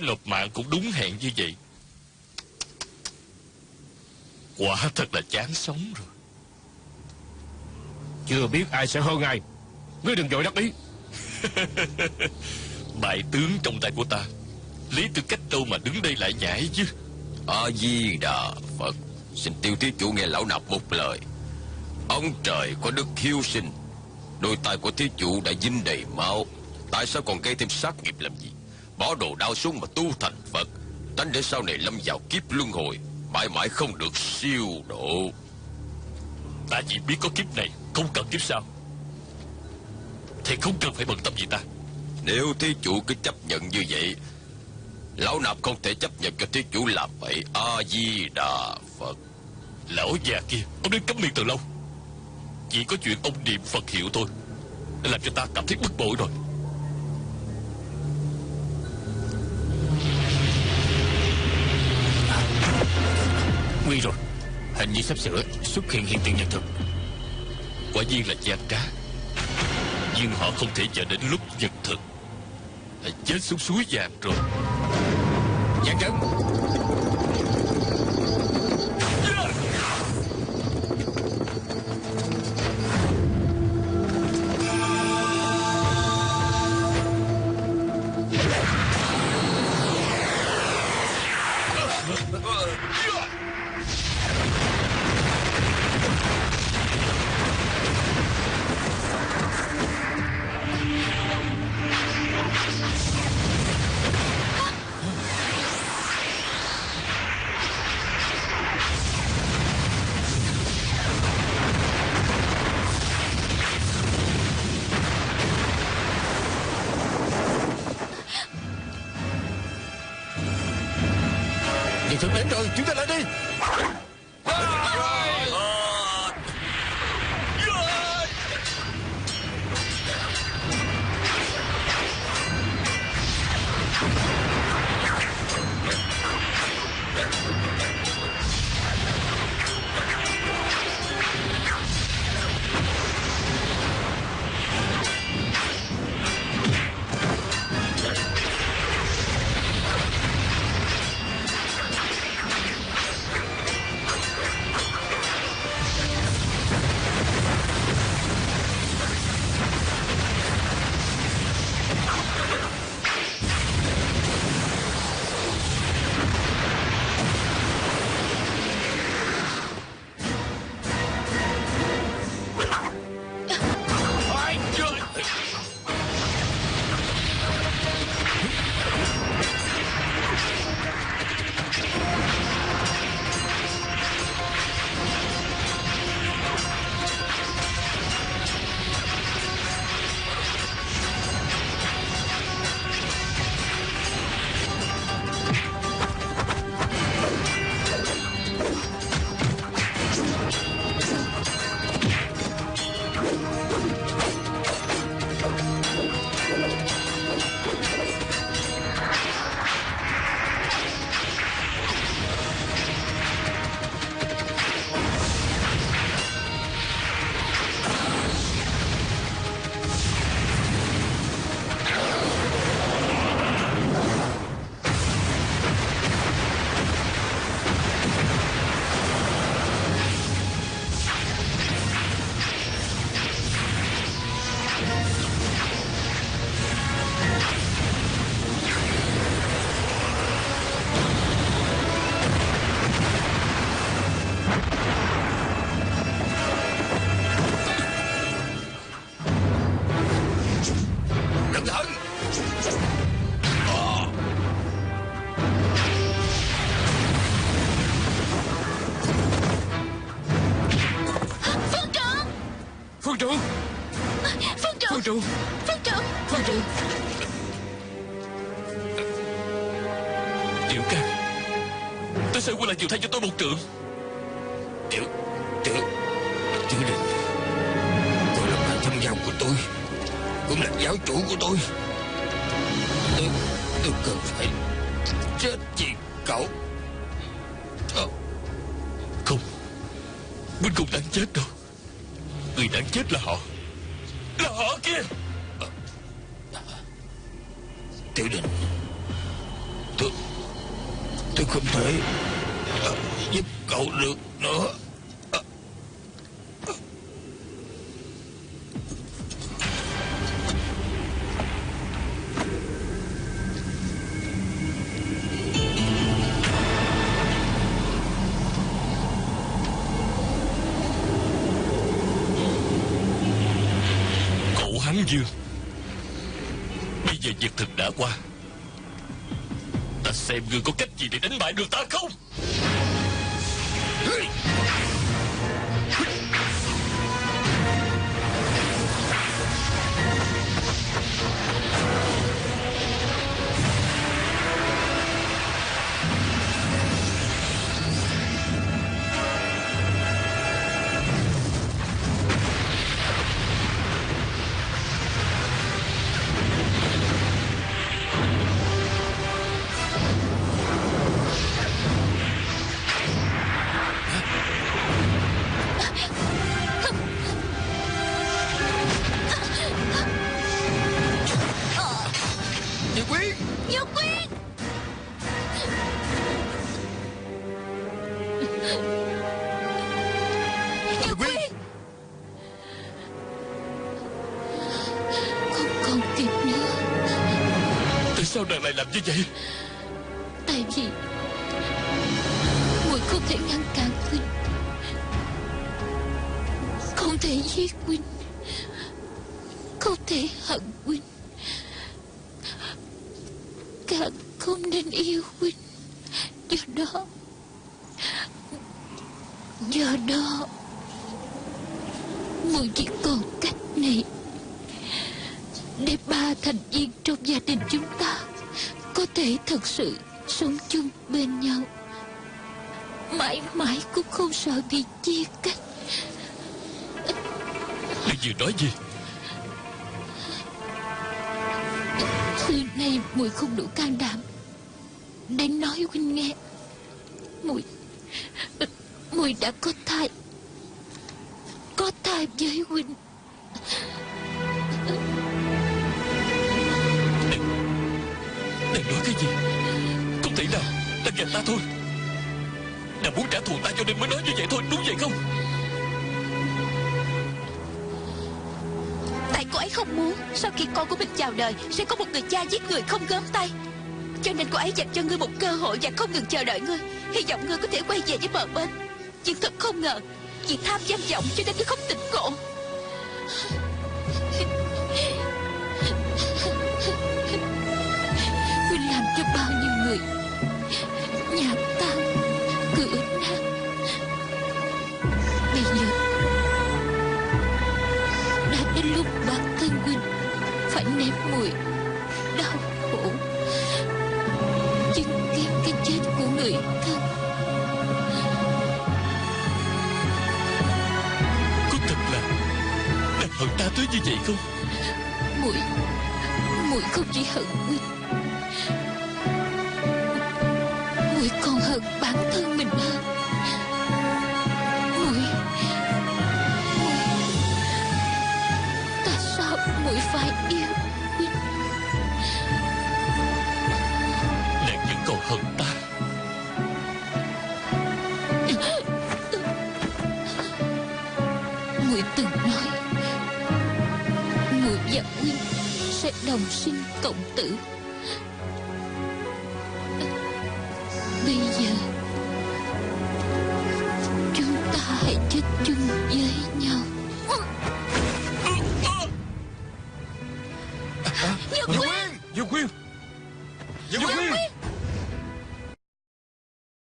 nộp mạng cũng đúng hẹn như vậy. Quả thật là chán sống rồi. Chưa biết ai sẽ hơn ai. Ngươi đừng vội đắc ý. Bại tướng trong tay của ta, lấy tư cách đâu mà đứng đây lại nhảy chứ. A Di Đà Phật. Xin Tiêu thí chủ nghe lão nạp một lời. Ông trời có đức hiếu sinh, đôi tay của thí chủ đã dính đầy máu, tại sao còn gây thêm sát nghiệp làm gì? Bỏ đồ đao xuống mà tu thành Phật, tránh để sau này lâm vào kiếp luân hồi, mãi mãi không được siêu độ. Ta chỉ biết có kiếp này, không cần kiếp sau, thì không cần phải bận tâm gì ta. Nếu thí chủ cứ chấp nhận như vậy, lão nạp không thể chấp nhận cho thí chủ làm vậy. A Di Đà Phật. Lão già kia, ông đến cấm miệng từ lâu. Chỉ có chuyện ông niệm Phật hiệu thôi đã làm cho ta cảm thấy bức bội rồi. Nguy rồi, hình như sắp sửa xuất hiện hiện tượng nhật thực. Quả nhiên là gian trá, nhưng họ không thể chờ đến lúc nhật thực. Đã chết xuống suối vàng rồi. Giang Trấn. Nhật thực đến rồi, chúng ta lại đi. Phương trưởng. Phương trưởng. Phương trưởng. Tiểu ca, tại sao quân lại chịu thay cho tôi một trượng? Tiểu Đình, cô là bạn thân giao của tôi, cũng là giáo chủ của tôi. Tôi cần phải chết vì cậu. Không, Huynh không đáng chết đâu. Người đáng chết là họ. Là họ kia. Tiểu Đình, Tôi không thể giúp cậu được nữa. Cậu Hắn Dương, bây giờ việc thực đã qua. Ta xem ngươi có cách gì để đánh bại được ta không. Nhật Quyên, Nhật Quyên. Nhật Quyên. Không còn kịp nữa. Tại sao nàng lại làm như vậy? Tại vì muội không thể ngăn cản huynh, không thể giết huynh, không thể hận huynh, càng không nên yêu huynh. Do đó muội chỉ còn cách này để ba thành viên trong gia đình chúng ta có thể thật sự sống chung bên nhau, mãi mãi cũng không sợ bị chia cách. Ngươi vừa nói gì? Xưa nay muội không đủ can đảm để nói huynh nghe. Muội đã có thai với huynh. Nàng nói cái gì? Không thể nào, nàng gạt ta thôi. Nàng muốn trả thù ta cho nên mới nói như vậy thôi, đúng vậy không? Tại cô ấy không muốn sau khi con của mình chào đời sẽ có một người cha giết người không gớm tay, cho nên cô ấy dành cho ngươi một cơ hội và không ngừng chờ đợi ngươi, hy vọng ngươi có thể quay về với bờ bên. Nhưng thật không ngờ vì tham danh vọng cho nên ngươi không tỉnh ngộ. Huynh làm cho bao nhiêu người nhà tan cửa nát. Bây giờ đã đến lúc bản thân huynh phải nếm mùi đau khổ, chứng kiến cái chết của người thân. Có thật là nàng hận ta tới như vậy không? Muội không chỉ hận huynh, muội còn hận bản thân mình hơn. Tại sao muội phải yêu huynh? Nàng vẫn còn hận ta. Muội từng nói muội và huynh sẽ đồng sinh cộng tử.